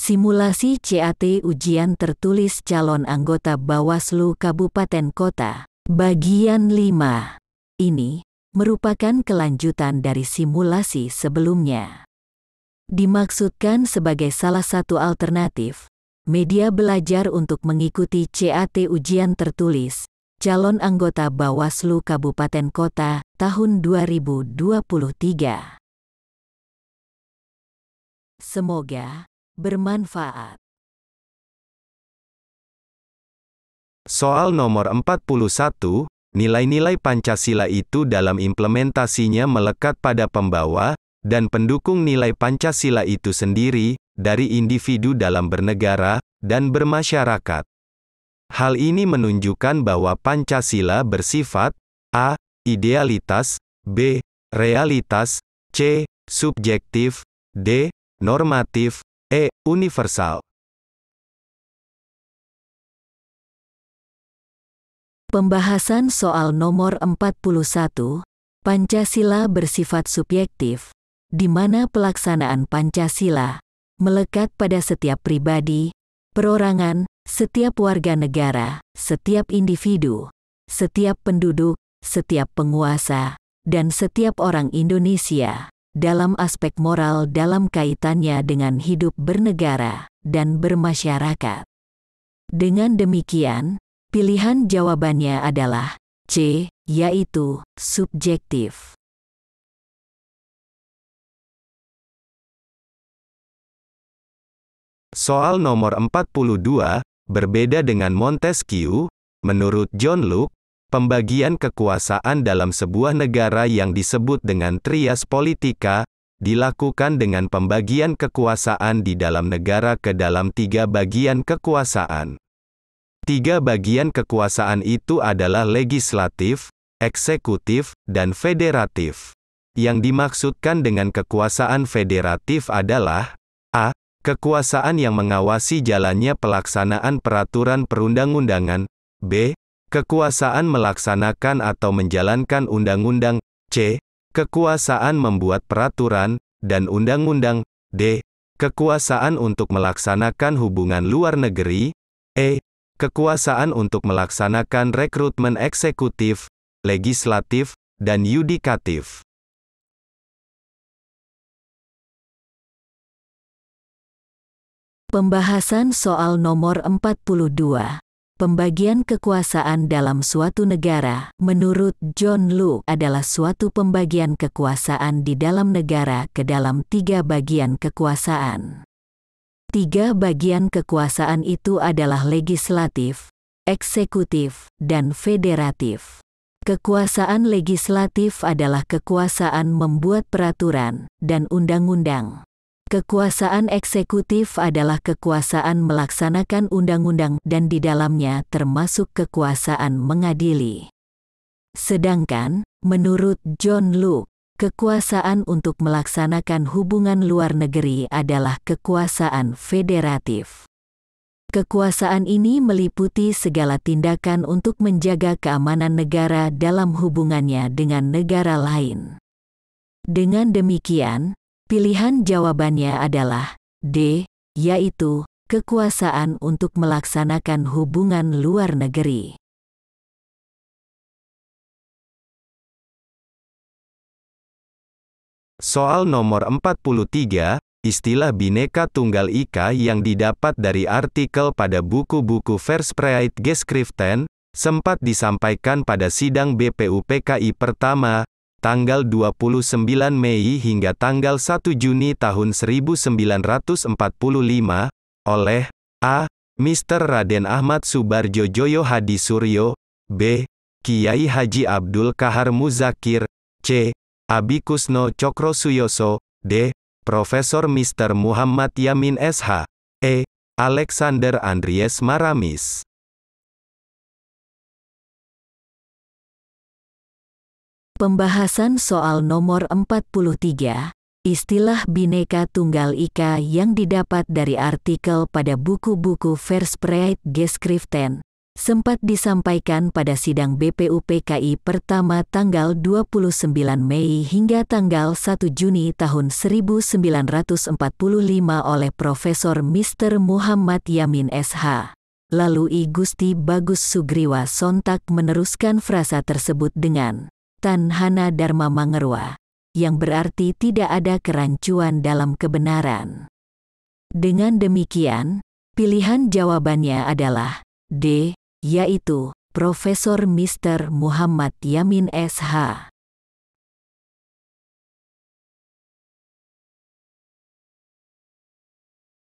Simulasi CAT Ujian Tertulis Calon Anggota Bawaslu Kabupaten Kota, Bagian 5. Ini merupakan kelanjutan dari simulasi sebelumnya. Dimaksudkan sebagai salah satu alternatif, media belajar untuk mengikuti CAT Ujian Tertulis Calon Anggota Bawaslu Kabupaten Kota tahun 2023. Semoga bermanfaat. Soal nomor 41, nilai-nilai Pancasila itu dalam implementasinya melekat pada pembawa dan pendukung nilai Pancasila itu sendiri, dari individu dalam bernegara dan bermasyarakat. Hal ini menunjukkan bahwa Pancasila bersifat a. Idealitas, b. Realitas, c. Subjektif, d. Normatif, e. Universal. Pembahasan soal nomor 41, Pancasila bersifat subjektif, di mana pelaksanaan Pancasila melekat pada setiap pribadi, perorangan, setiap warga negara, setiap individu, setiap penduduk, setiap penguasa, dan setiap orang Indonesia, dalam aspek moral dalam kaitannya dengan hidup bernegara dan bermasyarakat. Dengan demikian, pilihan jawabannya adalah C, yaitu subjektif. Soal nomor 42, berbeda dengan Montesquieu, menurut John Locke, pembagian kekuasaan dalam sebuah negara yang disebut dengan trias politika, dilakukan dengan pembagian kekuasaan di dalam negara ke dalam 3 bagian kekuasaan. 3 bagian kekuasaan itu adalah legislatif, eksekutif, dan federatif. Yang dimaksudkan dengan kekuasaan federatif adalah a. Kekuasaan yang mengawasi jalannya pelaksanaan peraturan perundang-undangan, b. Kekuasaan melaksanakan atau menjalankan undang-undang, c. Kekuasaan membuat peraturan dan undang-undang, d. Kekuasaan untuk melaksanakan hubungan luar negeri, e. Kekuasaan untuk melaksanakan rekrutmen eksekutif, legislatif, dan yudikatif. Pembahasan soal nomor 42. Pembagian kekuasaan dalam suatu negara, menurut John Locke, adalah suatu pembagian kekuasaan di dalam negara ke dalam 3 bagian kekuasaan. 3 bagian kekuasaan itu adalah legislatif, eksekutif, dan federatif. Kekuasaan legislatif adalah kekuasaan membuat peraturan dan undang-undang. Kekuasaan eksekutif adalah kekuasaan melaksanakan undang-undang dan di dalamnya termasuk kekuasaan mengadili. Sedangkan, menurut John Locke, kekuasaan untuk melaksanakan hubungan luar negeri adalah kekuasaan federatif. Kekuasaan ini meliputi segala tindakan untuk menjaga keamanan negara dalam hubungannya dengan negara lain. Dengan demikian, pilihan jawabannya adalah D, yaitu kekuasaan untuk melaksanakan hubungan luar negeri. Soal nomor 43, istilah Bhinneka Tunggal Ika yang didapat dari artikel pada buku-buku Verspreidgeschriften, sempat disampaikan pada sidang BPUPKI pertama, tanggal 29 Mei hingga tanggal 1 Juni tahun 1945, oleh A. Mr. Raden Ahmad Subarjo Joyo Hadi Suryo, B. Kiai Haji Abdul Kahar Muzakir, C. Abi Kusno Cokro Suyoso, D. Profesor Mr. Muhammad Yamin SH, E. Alexander Andries Maramis. Pembahasan soal nomor 43, istilah Bhinneka Tunggal Ika yang didapat dari artikel pada buku-buku Verspreidgeschriften, sempat disampaikan pada sidang BPUPKI pertama tanggal 29 Mei hingga tanggal 1 Juni tahun 1945 oleh Profesor Mr. Muhammad Yamin SH. Lalu I Gusti Bagus Sugriwa sontak meneruskan frasa tersebut dengan Tan Hana Dharma Mangerwa, yang berarti tidak ada kerancuan dalam kebenaran. Dengan demikian, pilihan jawabannya adalah D, yaitu Profesor Mr. Muhammad Yamin SH.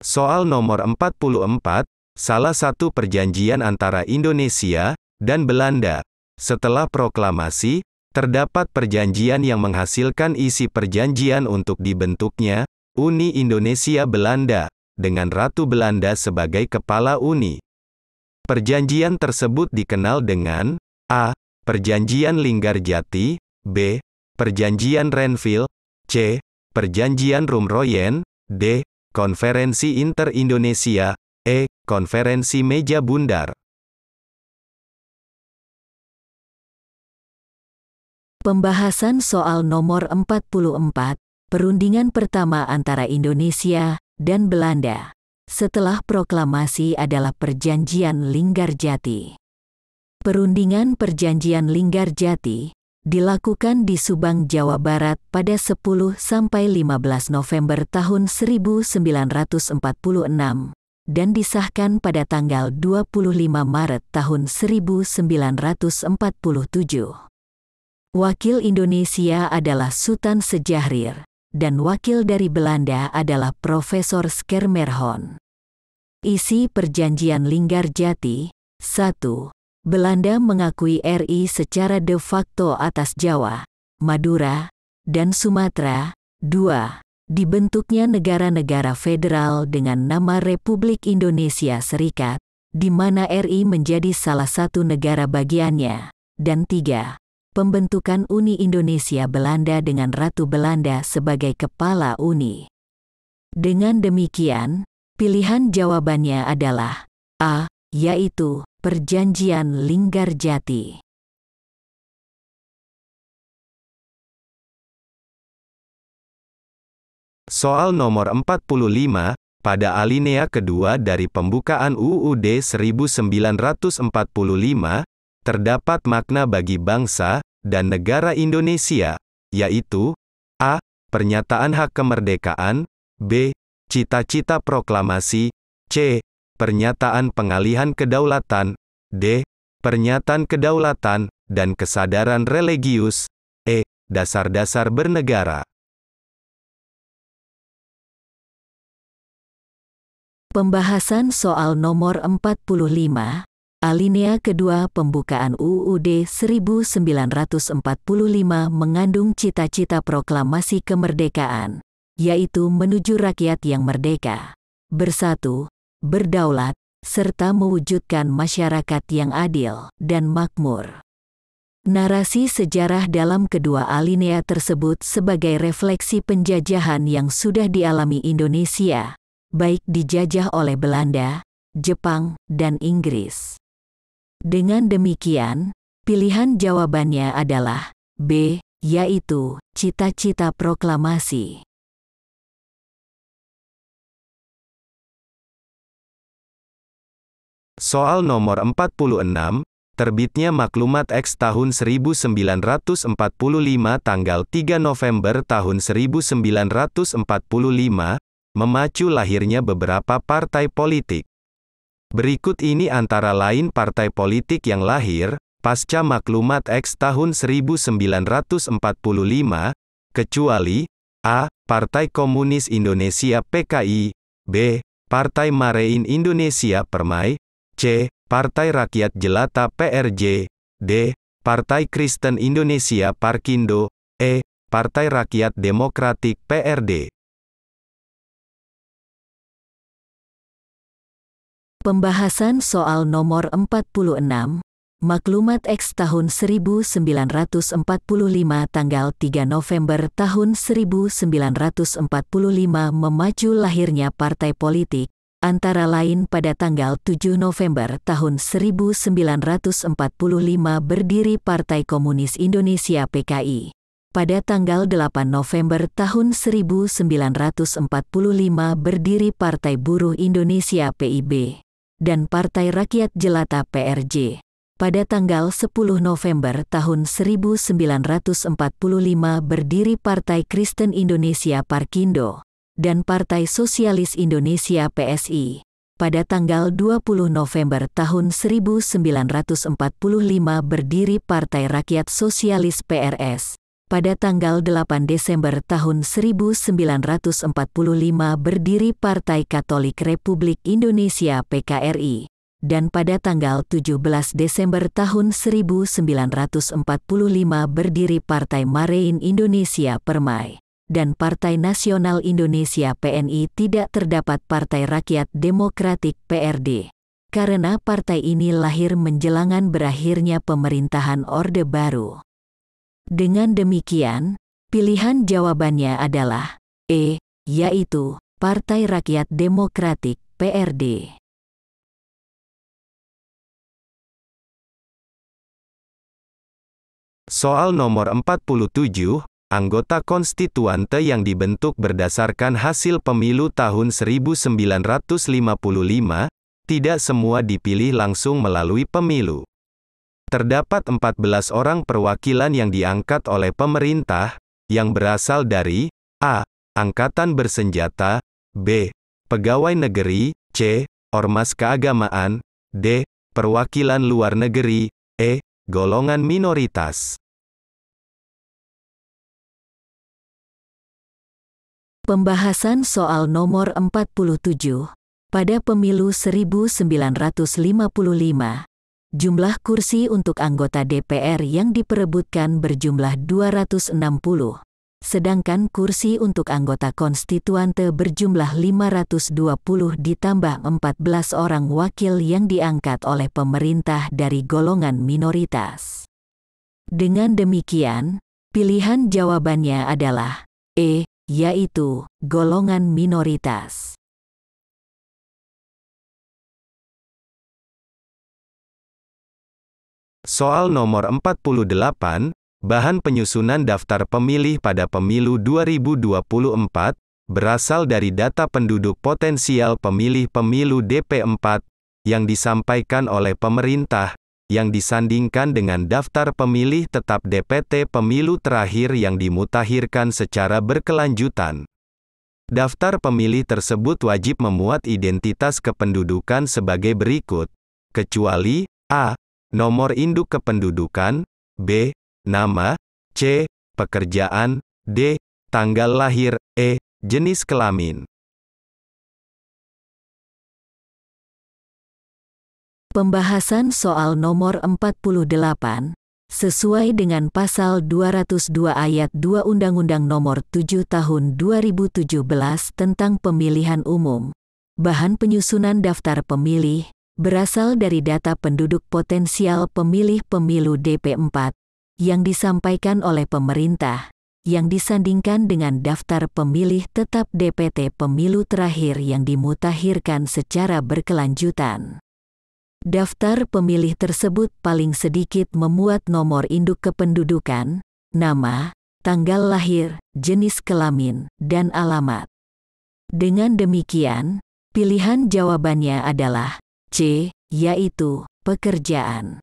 Soal nomor 44, salah satu perjanjian antara Indonesia dan Belanda. Setelah proklamasi, terdapat perjanjian yang menghasilkan isi perjanjian untuk dibentuknya Uni Indonesia Belanda, dengan Ratu Belanda sebagai kepala Uni. Perjanjian tersebut dikenal dengan A. Perjanjian Linggarjati, B. Perjanjian Renville, C. Perjanjian Rumroyen, D. Konferensi Inter-Indonesia, E. Konferensi Meja Bundar. Pembahasan soal nomor 44, perundingan pertama antara Indonesia dan Belanda setelah proklamasi adalah Perjanjian Linggarjati. Perundingan Perjanjian Linggarjati dilakukan di Subang, Jawa Barat pada 10–15 November tahun 1946 dan disahkan pada tanggal 25 Maret tahun 1947. Wakil Indonesia adalah Sultan Sejahrir, dan wakil dari Belanda adalah Profesor Schermerhorn. Isi Perjanjian Linggarjati: 1. Belanda mengakui RI secara de facto atas Jawa, Madura, dan Sumatera. 2. Dibentuknya negara-negara federal dengan nama Republik Indonesia Serikat, di mana RI menjadi salah satu negara bagiannya. Dan 3. Pembentukan Uni Indonesia Belanda dengan Ratu Belanda sebagai kepala Uni. Dengan demikian, pilihan jawabannya adalah A, yaitu Perjanjian Linggarjati. Soal nomor 45, pada alinea kedua dari pembukaan UUD 1945, terdapat makna bagi bangsa dan negara Indonesia, yaitu A. Pernyataan hak kemerdekaan, B. Cita-cita proklamasi, C. Pernyataan pengalihan kedaulatan, D. Pernyataan kedaulatan dan kesadaran religius, E. Dasar-dasar bernegara. Pembahasan soal nomor 45, alinea kedua pembukaan UUD 1945 mengandung cita-cita proklamasi kemerdekaan, yaitu menuju rakyat yang merdeka, bersatu, berdaulat, serta mewujudkan masyarakat yang adil dan makmur. Narasi sejarah dalam kedua alinea tersebut sebagai refleksi penjajahan yang sudah dialami Indonesia, baik dijajah oleh Belanda, Jepang, dan Inggris. Dengan demikian, pilihan jawabannya adalah B, yaitu cita-cita proklamasi. Soal nomor 46, terbitnya Maklumat X tahun 1945 tanggal 3 November tahun 1945, memacu lahirnya beberapa partai politik. Berikut ini antara lain partai politik yang lahir pasca Maklumat X tahun 1945, kecuali A. Partai Komunis Indonesia PKI, B. Partai Marein Indonesia Permai, C. Partai Rakyat Jelata PRJ, D. Partai Kristen Indonesia Parkindo, E. Partai Rakyat Demokratik PRD. Pembahasan soal nomor 46, Maklumat X tahun 1945 tanggal 3 November tahun 1945 memacu lahirnya partai politik, antara lain pada tanggal 7 November tahun 1945 berdiri Partai Komunis Indonesia (PKI). Pada tanggal 8 November tahun 1945 berdiri Partai Buruh Indonesia (PIB) dan Partai Rakyat Jelata (PRJ). Pada tanggal 10 November tahun 1945 berdiri Partai Kristen Indonesia (Parkindo) dan Partai Sosialis Indonesia (PSI). Pada tanggal 20 November tahun 1945 berdiri Partai Rakyat Sosialis (PRS). Pada tanggal 8 Desember tahun 1945 berdiri Partai Katolik Republik Indonesia (PKRI). Dan pada tanggal 17 Desember tahun 1945 berdiri Partai Marein Indonesia (Permai). Dan Partai Nasional Indonesia (PNI). Tidak terdapat Partai Rakyat Demokratik (PRD). Karena partai ini lahir menjelangan berakhirnya pemerintahan Orde Baru. Dengan demikian, pilihan jawabannya adalah E, yaitu Partai Rakyat Demokratik (PRD). Soal nomor 47, anggota konstituante yang dibentuk berdasarkan hasil pemilu tahun 1955, tidak semua dipilih langsung melalui pemilu. Terdapat 14 orang perwakilan yang diangkat oleh pemerintah, yang berasal dari A. Angkatan bersenjata, B. Pegawai negeri, C. Ormas keagamaan, D. Perwakilan luar negeri, E. Golongan minoritas. Pembahasan soal nomor 47. Pada pemilu 1955, jumlah kursi untuk anggota DPR yang diperebutkan berjumlah 260, sedangkan kursi untuk anggota konstituante berjumlah 520 ditambah 14 orang wakil yang diangkat oleh pemerintah dari golongan minoritas. Dengan demikian, pilihan jawabannya adalah E, yaitu golongan minoritas. Soal nomor 48, bahan penyusunan daftar pemilih pada pemilu 2024, berasal dari data penduduk potensial pemilih pemilu DP4, yang disampaikan oleh pemerintah, yang disandingkan dengan daftar pemilih tetap DPT pemilu terakhir yang dimutakhirkan secara berkelanjutan. Daftar pemilih tersebut wajib memuat identitas kependudukan sebagai berikut, kecuali A. Nomor induk kependudukan, B. Nama, C. Pekerjaan, D. Tanggal lahir, E. Jenis kelamin. Pembahasan soal nomor 48, sesuai dengan pasal 202 ayat 2 Undang-Undang Nomor 7 Tahun 2017 tentang Pemilihan Umum. Bahan penyusunan daftar pemilih berasal dari data penduduk potensial pemilih pemilu DP4 yang disampaikan oleh pemerintah, yang disandingkan dengan daftar pemilih tetap DPT pemilu terakhir yang dimutakhirkan secara berkelanjutan. Daftar pemilih tersebut paling sedikit memuat nomor induk kependudukan, nama, tanggal lahir, jenis kelamin, dan alamat. Dengan demikian, pilihan jawabannya adalah C, yaitu pekerjaan.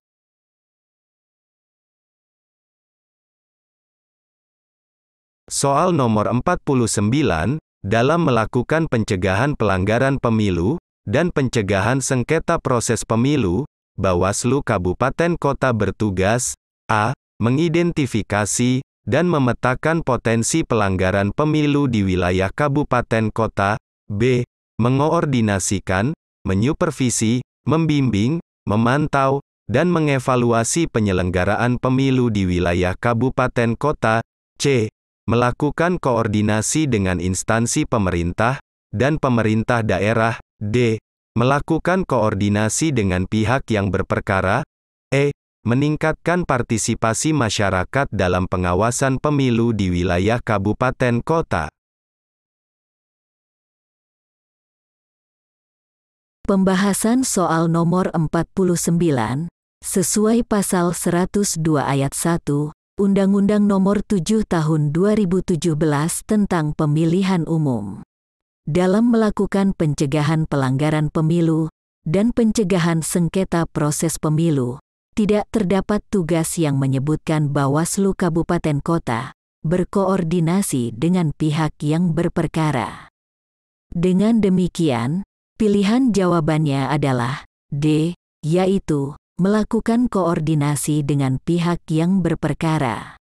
Soal nomor 49, dalam melakukan pencegahan pelanggaran pemilu dan pencegahan sengketa proses pemilu, Bawaslu Kabupaten Kota bertugas A. Mengidentifikasi dan memetakan potensi pelanggaran pemilu di wilayah kabupaten kota, B. Mengoordinasikan, menyupervisi, membimbing, memantau, dan mengevaluasi penyelenggaraan pemilu di wilayah kabupaten kota, C. Melakukan koordinasi dengan instansi pemerintah dan pemerintah daerah, D. Melakukan koordinasi dengan pihak yang berperkara, E. Meningkatkan partisipasi masyarakat dalam pengawasan pemilu di wilayah kabupaten kota. Pembahasan soal nomor 49, sesuai pasal 102 ayat 1, Undang-Undang Nomor 7 Tahun 2017 tentang Pemilihan Umum. Dalam melakukan pencegahan pelanggaran pemilu dan pencegahan sengketa proses pemilu, tidak terdapat tugas yang menyebutkan Bawaslu Kabupaten Kota berkoordinasi dengan pihak yang berperkara. Dengan demikian, pilihan jawabannya adalah D, yaitu melakukan koordinasi dengan pihak yang berperkara.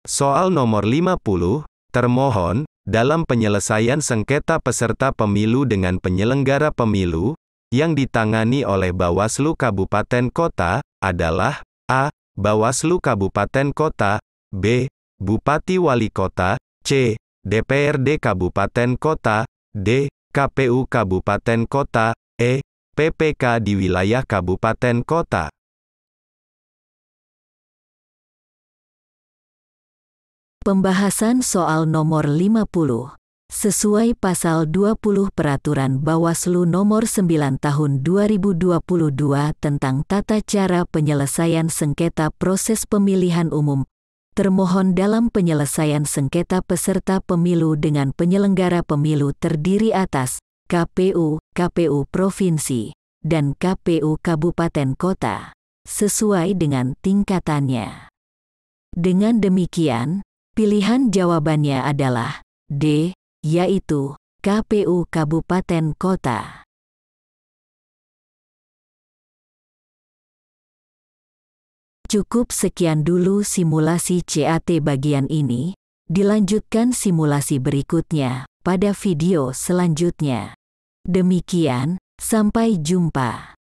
Soal nomor 50, termohon, dalam penyelesaian sengketa peserta pemilu dengan penyelenggara pemilu, yang ditangani oleh Bawaslu Kabupaten Kota, adalah A. Bawaslu Kabupaten Kota, B. Bupati Wali Kota, C. DPRD Kabupaten Kota, D. KPU Kabupaten Kota, E. PPK di wilayah Kabupaten Kota. Pembahasan soal nomor 50, sesuai pasal 20 Peraturan Bawaslu Nomor 9 Tahun 2022 tentang tata cara penyelesaian sengketa proses pemilihan umum. Termohon dalam penyelesaian sengketa peserta pemilu dengan penyelenggara pemilu terdiri atas KPU, KPU Provinsi, dan KPU Kabupaten Kota, sesuai dengan tingkatannya. Dengan demikian, pilihan jawabannya adalah D, yaitu KPU Kabupaten Kota. Cukup sekian dulu simulasi CAT bagian ini, dilanjutkan simulasi berikutnya pada video selanjutnya. Demikian, sampai jumpa.